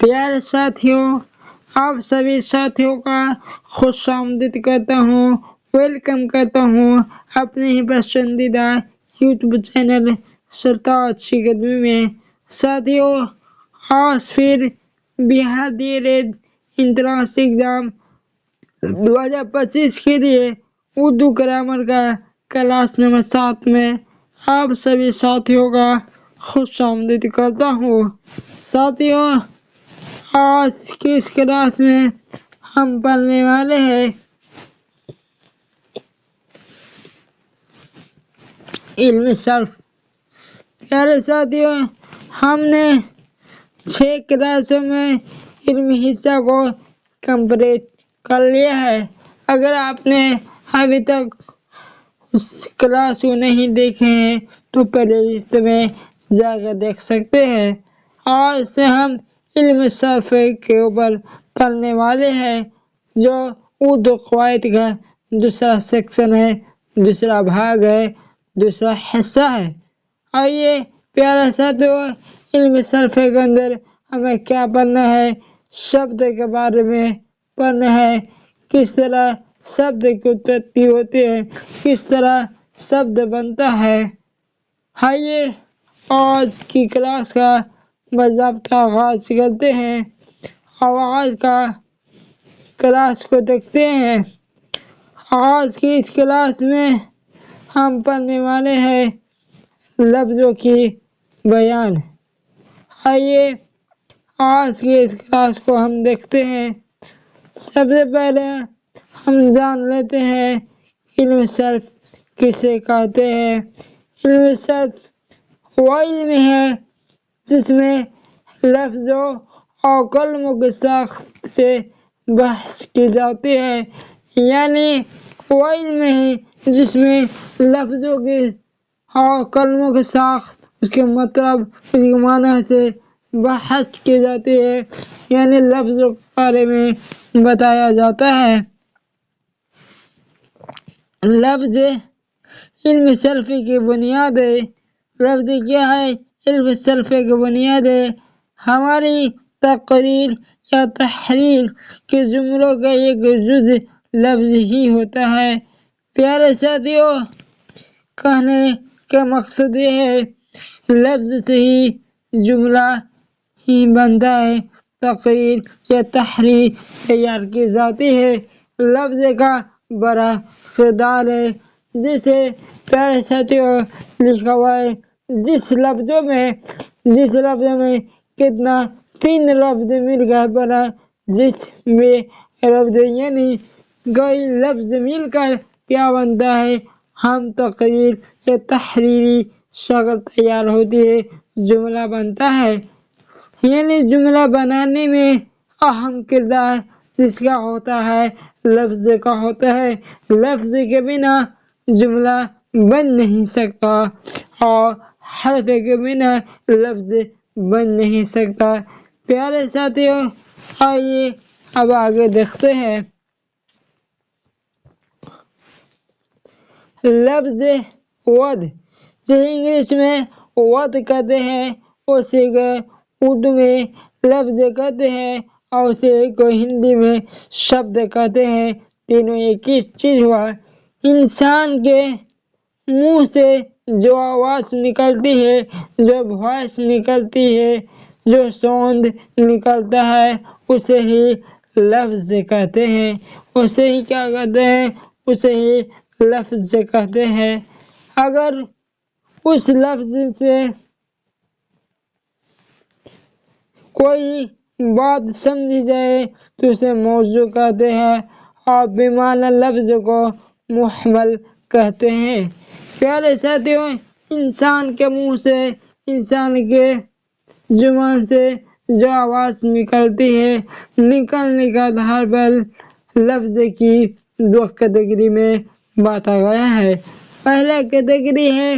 پیارے ساتھیوں، آپ سبھی ساتھیوں کا خوش آمدید کرتا ہوں، ویلکم کرتا ہوں اپنے ہی پسندیدہ یوٹیوب چینل سرتاج اکیڈمی میں۔ ساتھیوں، آج پھر Bihar D El Ed entrance exam 2025 کے لیے اردو گرامر کا کلاس نمبر 7 میں آپ سبھی ساتھیوں کا خوش آمدید کرتا ہوں۔ ساتھیوں، آج کی اس کلاس میں ہم پڑھنے والے ہیں علم صرف۔ پیارے ساتھیوں، ہم نے 6 کلاسوں میں علمی حصہ کو کمپلیٹ کر لیا ہے۔ اگر آپ نے ابھی تک اس کلاس کو نہیں دیکھے ہیں تو پلے لسٹ میں جا کر دیکھ سکتے ہیں۔ آج سے ہم علم صرف کے اوپر پڑھنے والے ہیں، جو اردو قواعد کا دوسرا سیکشن ہے، دوسرا بھاگ ہے، دوسرا حصہ ہے۔ آئیے پیارے ساتھیوں، علم صرف کے اندر ہمیں کیا پڑھنا ہے؟ شبد کے بارے میں پڑھنا ہے، کس طرح شبد کی اتپتی ہوتی ہے، کس طرح شبد بنتا ہے۔ آئیے آج کی کلاس کا باضابطہ آغاز کرتے ہیں اور آج کا کلاس کو دیکھتے ہیں۔ آج کی اس کلاس میں ہم پڑھنے والے ہیں لفظوں کی بیان۔ آئیے آج کی اس کلاس کو ہم دیکھتے ہیں۔ سب سے پہلے ہم جان لیتے ہیں علم صرف کسے کہتے ہیں۔ علم صرف وہ علم ہے جس میں لفظوں اور کلموں کی ساخت سے بحث کی جاتی ہے، یعنی وہ علم ہے جس میں لفظوں کی اور کلموں کی ساخت، اس کے مطلب، اس کے معنی سے بحث کی جاتی ہے، یعنی لفظوں کے بارے میں بتایا جاتا ہے۔ لفظ علم صرف کی بنیاد ہے۔ لفظ کیا ہے؟ علم صرف کی بنیاد ہے۔ ہماری تقریر یا تحریر کے جملوں کا ایک جز لفظ ہی ہوتا ہے۔ پیارے ساتھیوں، کہنے کا مقصد یہ ہے لفظ سے ہی جملہ ہی بنتا ہے، تقریر یا تحریر تیار کی جاتی ہے۔ لفظ کا بڑا کردار ہے، جیسے پیارے ساتھیوں لکھا ہوا ہے جس لفظ میں کتنا 3 لفظ مل کر بنا، جس میں لفظ، یعنی کئی لفظ مل کر کیا بنتا ہے؟ ہم تقریر یا تحریری شکل تیار ہوتی ہے، جملہ بنتا ہے۔ یعنی جملہ بنانے میں اہم کردار جس کا ہوتا ہے؟ لفظ کا ہوتا ہے۔ لفظ کے بنا جملہ بن نہیں سکتا اور حرف کے بنا لفظ بن نہیں سکتا۔ پیارے ساتھیوں، آئیے اب آگے دیکھتے ہیں۔ لفظ ورڈ، جسے انگلش میں ورڈ کہتے ہیں، اسے اردو میں لفظ کہتے ہیں اور اسے ہندی میں شبد کہتے ہیں۔ تینوں ایک ہی چیز ہوا۔ انسان کے منہ سے جو آواز نکلتی ہے، جو وائس نکلتی ہے، جو ساؤنڈ نکلتا ہے، اسے ہی لفظ کہتے ہیں۔ اسے ہی کیا کہتے ہیں؟ اسے ہی لفظ کہتے ہیں۔ اگر اس لفظ سے کوئی بات سمجھی جائے تو اسے موضوع کہتے ہیں اور بمعنی لفظ کو محمل کہتے ہیں۔ پیارے ساتھیوں، انسان کے منہ سے، انسان کے زبان سے جو آواز نکلتی ہے، نکلنے کا آدھار پر لفظ کی 2 کیٹیگری میں بانٹا گیا ہے۔ پہلا کیٹیگری ہے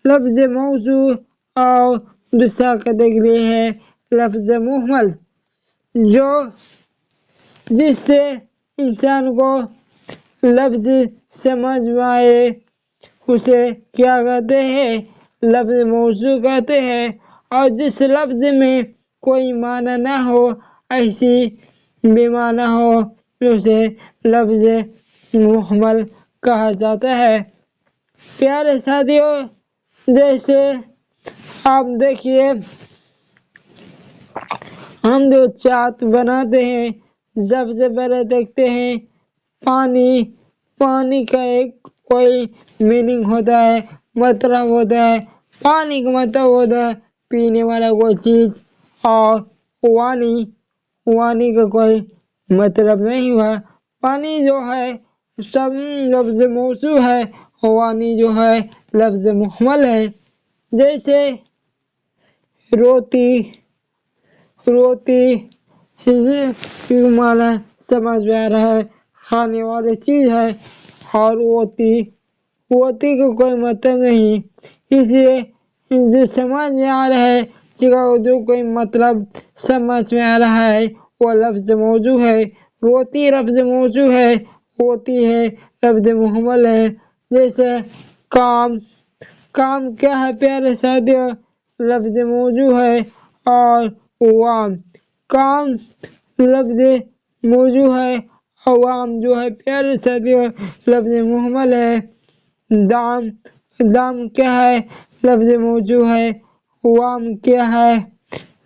لفظ موضوع اور دوسرا کیٹیگری ہے لفظ محمل، جس سے انسان کو لفظ سمجھ میں آئے اسے کیا کہتے ہیں؟ لفظ موضوع کہتے ہیں۔ اور جس لفظ میں کوئی معنی نہ ہو، ایسی بے معنی ہو، اسے لفظ محمل کہا جاتا ہے۔ پیارے ساتھیو، جیسے آپ دیکھیے ہم جو چاٹ بناتے ہیں، سب سے پہلے دیکھتے ہیں پانی کا ایک کوئی میننگ ہوتا ہے، مطلب ہوتا ہے۔ پانی کا مطلب ہوتا ہے پینے والا کوئی چیز، اور وانی کا کوئی مطلب نہیں ہوا۔ پانی جو ہے سب لفظ موضوع ہے، وانی جو ہے لفظ محمل ہے۔ جیسے روٹی کی معنی سمجھ میں آ رہا ہے، کھانے والی چیز ہے، اور روٹی کا کوئی مطلب نہیں، اس لیے جو سمجھ میں آ رہا ہے، جو کوئی مطلب سمجھ میں آ رہا ہے، وہ لفظ موضوع ہے۔ روٹی لفظ موضوع ہے، روٹی ہے لفظ محمل ہے۔ جیسے کام کیا ہے پیارے ساتھیو؟ لفظ موضوع ہے، اور کام لفظ موضوع ہے، عوام جو ہے پیارے ساتھیو لفظ محمل ہے۔ دام کیا ہے؟ لفظ موضوع ہے، عوام کیا ہے؟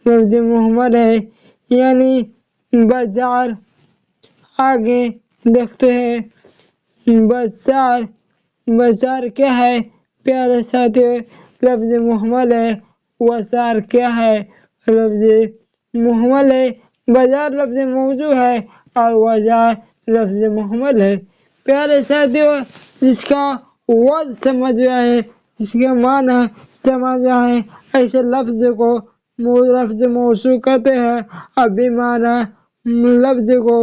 لفظ محمل ہے۔ یعنی بازار، آگے دیکھتے ہیں بازار کیا ہے پیارے ساتھیو؟ لفظ محمل ہے۔ وزار کیا ہے؟ لفظ محمل ہے۔ بازار لفظ موضوع ہے، اور وزار لفظ محمل ہے۔ پیارے ساتھیو، جس کا وزن سمجھ میں آئے، جس کے معنی سمجھ میں آئے، ایسے لفظ کو لفظ موضوع کہتے ہیں، اور بے معنی لفظ کو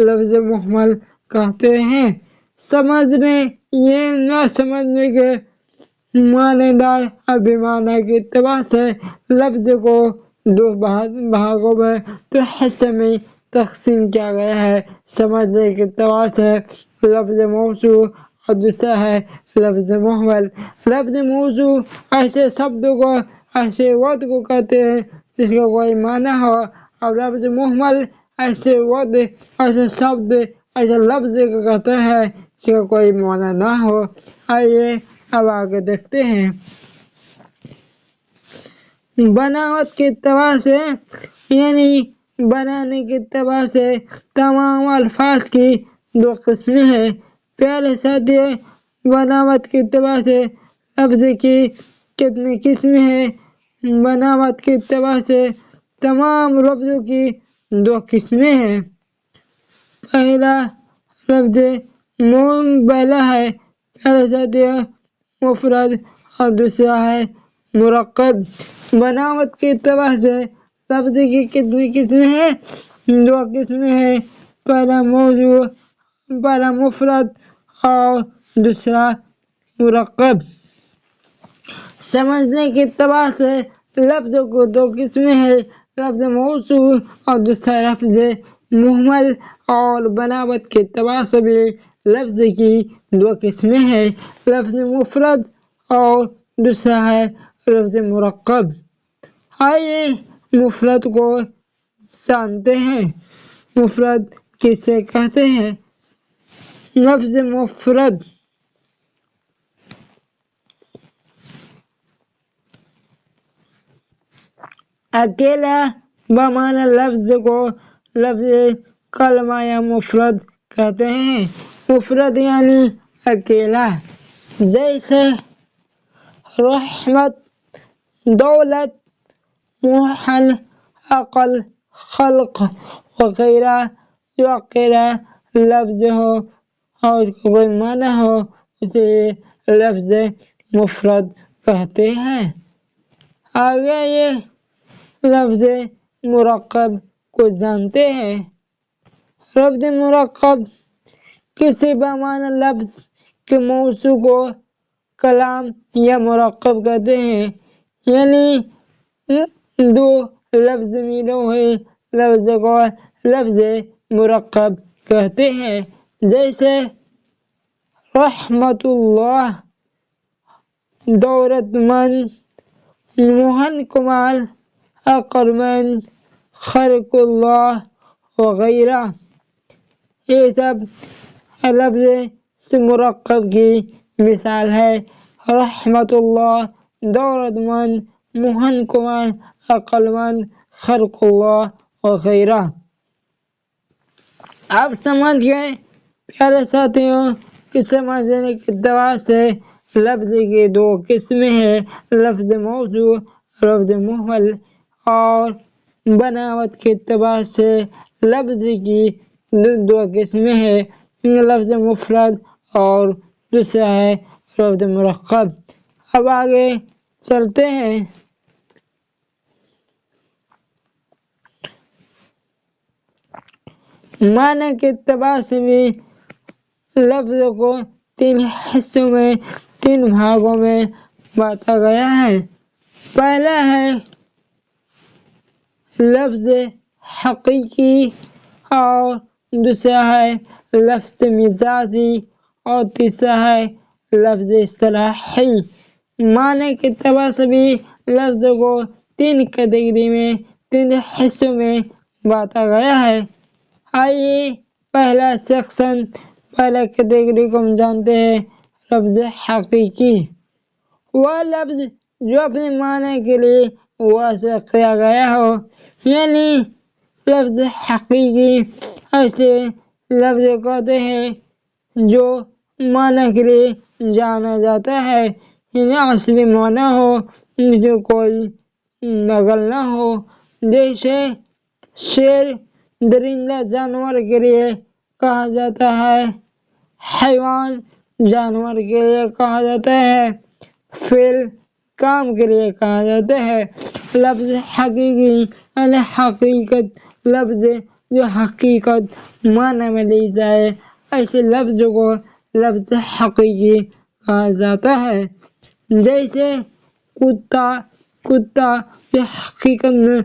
لفظ محمل کہتے ہیں۔ سمجھنے یہ نہ سمجھنے کے معنی دار اور بے معنی کے اعتبار سے لفظ کو دو بھاگوں میں، دو حصے میں تقسیم کیا گیا ہے۔ سمجھنے کے اعتبار سے لفظ موضوع، اور دوسرا ہے لفظ محمل۔ لفظ موضوع ایسے شبد کو، ایسے ورڈ کو کہتے ہیں جس کا کوئی معنی ہو، اور لفظ محمل ایسے ورڈ، ایسے شبد، ایسے لفظ کو کہتے ہیں جس کا کوئی معنی نہ ہو۔ آئیے اب آگے دیکھتے ہیں۔ بناوٹ کے اعتبار سے، یعنی بنانے کے اعتبار سے تمام الفاظ کی دو قسمیں ہیں۔ پیارے ساتھیو، بناوٹ کے اعتبار سے لفظ کی کتنی قسمیں ہیں؟ بناوٹ کے اعتبار سے تمام لفظوں کی دو قسمیں ہیں۔ پہلا لفظ پہلا ہے پیارے ساتھیو مفرد، اور دوسرا ہے مرکب۔ بناوٹ کے اعتبار سے لفظ کی کتنی قسمیں ہیں؟ دو قسمیں ہیں۔ پہلا مفرد اور دوسرا مرکب۔ سمجھنے کے اعتبار سے لفظ کو دو قسمیں ہیں، لفظ موضوع اور دوسرا لفظ محمل۔ اور بناوٹ کے اعتبار سے بھی لفظ کی دو قسمیں ہیں، لفظ مفرد اور دوسرا ہے لفظ مرکب۔ آئیے مفرد کو جانتے ہیں۔ مفرد کسے کہتے ہیں؟ لفظ مفرد اکیلا بمعنی لفظ کو لفظ، کلمہ یا مفرد کہتے ہیں۔ مفرد یعنی اکیلا۔ جیسے رحمت، دولت، محل، عقل، خلق وغیرہ۔ جو اکیلا لفظ ہو اور اس کا کوئی معنی ہو، اسے لفظ مفرد کہتے ہیں۔ آگے یہ لفظ مرکب کو جانتے ہیں۔ لفظ مرکب کسی بمعنی لفظ کے موضوع کو کلام یا مرکب کہتے ہیں۔ یعنی دو لفظ ملے ہوئے لفظ کو لفظ مرکب کہتے ہیں۔ جیسے رحمت اللہ، دولت مند، محل کمال، عقل مند، خلق اللہ وغیرہ، یہ سب لفظ سے مرکب کی مثال ہے۔ رحمت اللہ، دولت مند، محن کمار، عقل مند، خلق اللہ وغیرہ۔ آپ سمجھ گئے پیارے ساتھیوں کہ سمجھنے کے اعتبار سے لفظ کی دو قسمیں ہیں، لفظ موضوع، لفظ محمل، اور بناوٹ کے اعتبار سے لفظ کی دو قسمیں ہیں، لفظ مفرد اور دوسرا ہے لفظ مرکب۔ اب آگے چلتے ہیں۔ معنی کے اعتبار سے بھی لفظ کو تین حصوں میں، تین بھاگوں میں بانٹا گیا ہے۔ پہلا ہے لفظ حقیقی، اور دوسرا ہے لفظ مجازی، اور تیسرا ہے لفظ اصطلاحی۔ معنی کے اعتبار سے بھی لفظ کو تین کیٹیگری میں، تین حصوں میں بانٹا گیا ہے۔ آئیے پہلا سیکشن، پہلا کیٹیگری کو ہم جانتے ہیں، لفظ حقیقی۔ وہ لفظ جو اپنے معنی کے لیے وضع کیا گیا ہو، یعنی لفظ حقیقی ایسے لفظ کہتے ہیں جو معنی کے لیے جانا جاتا ہے، یعنی اصلی معنی ہو، جو کوئی نقل نہ ہو، جیسے شیر درندہ جانور کے لیے کہا جاتا ہے، حیوان جانور کے لیے کہا جاتا ہے، فعل کام کے لیے کہا جاتا ہے۔ لفظ حقیقی یعنی حقیقت، لفظ جو حقیقت معنی میں لی جائے، ایسے لفظ کو لفظ حقیقی کہا جاتا ہے۔ جیسے کتا، کتا جو حقیقت میں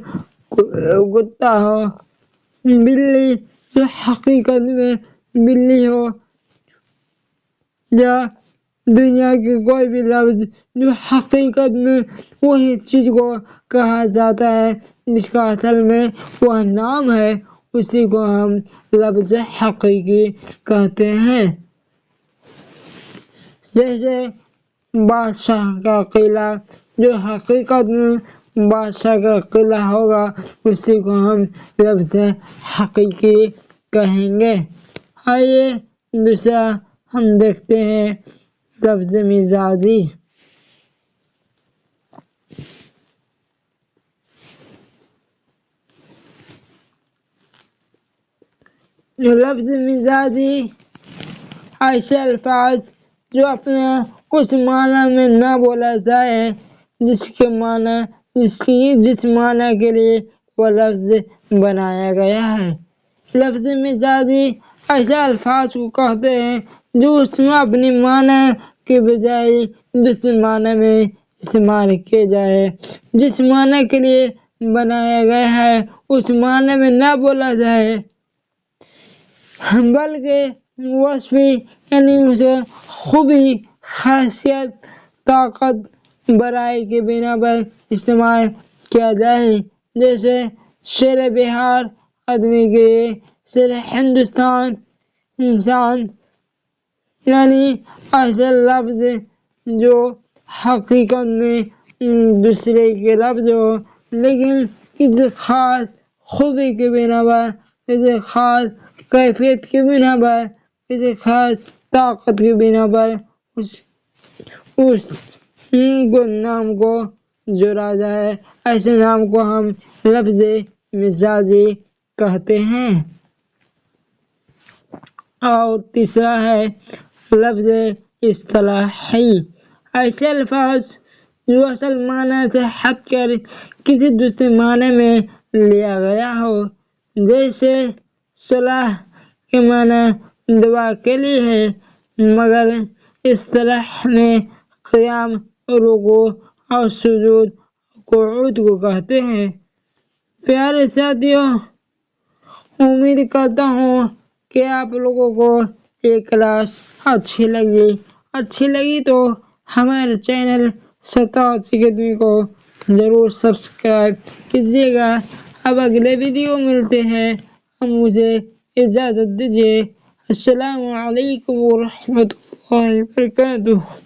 کتا ہو، بلی جو حقیقت میں بلی ہو، یا دنیا کے کوئی بھی لفظ جو حقیقت میں وہی چیز کو کہا جاتا ہے جس کا اصل میں وہ نام ہے، اسی کو ہم لفظ حقیقی کہتے ہیں۔ جیسے بادشاہ کا قلعہ، جو حقیقت میں بادشاہ کا قلعہ ہوگا، اسی کو ہم لفظ حقیقی کہیں گے۔ آئیے دوسرا ہم دیکھتے ہیں، لفظ مجازی۔ لفظ مجازی ایسے الفاظ جو اپنے اس معنی میں نہ بولا جائے جس معنی کے لیے وہ لفظ بنایا گیا ہے۔ لفظ مجازی ایسے الفاظ کو کہتے ہیں جو اس میں اپنی معنی کے بجائے دوسرے معنی میں استعمال کیے جائے، جس معنی کے لیے بنایا گیا ہے اس معنی میں نہ بولا جائے، بلکہ وصفی یعنی اسے خوبی، خاصیت، طاقت، بڑائی کی بنا پر استعمال کیا جائے۔ جیسے شیر بہار آدمی کے لیے شیر ہندوستان انسان، یعنی ایسے لفظ جو حقیقت میں دوسرے کے لفظ ہو، لیکن کسی خاص خوبی کی بنا پر، کسی خاص کیفیت کی بنا پر، کسی خاص طاقت کی بنا پر اس نام کو جوڑا جائے، ایسے نام کو ہم لفظ مجازی کہتے ہیں۔ اور تیسرا ہے لفظ اصطلاحی۔ ایسے الفاظ جو اصل معنی سے ہٹ کر کسی دوسرے معنی میں لیا گیا ہو، جیسے صلاح کے معنی دعا کے لیے ہے، مگر اصطلاح میں قیام، رکوع اور سجود، قعود کو کہتے ہیں۔ پیارے ساتھیوں، امید کرتا ہوں کہ آپ لوگوں کو یہ کلاس اچھی لگی تو ہمارے چینل ستاوت اکیڈمی کو ضرور سبسکرائب کیجیے گا۔ اب اگلے ویڈیو ملتے ہیں، اب مجھے اجازت دیجیے۔ السلام علیکم ورحمۃ اللہ وبرکاتہ۔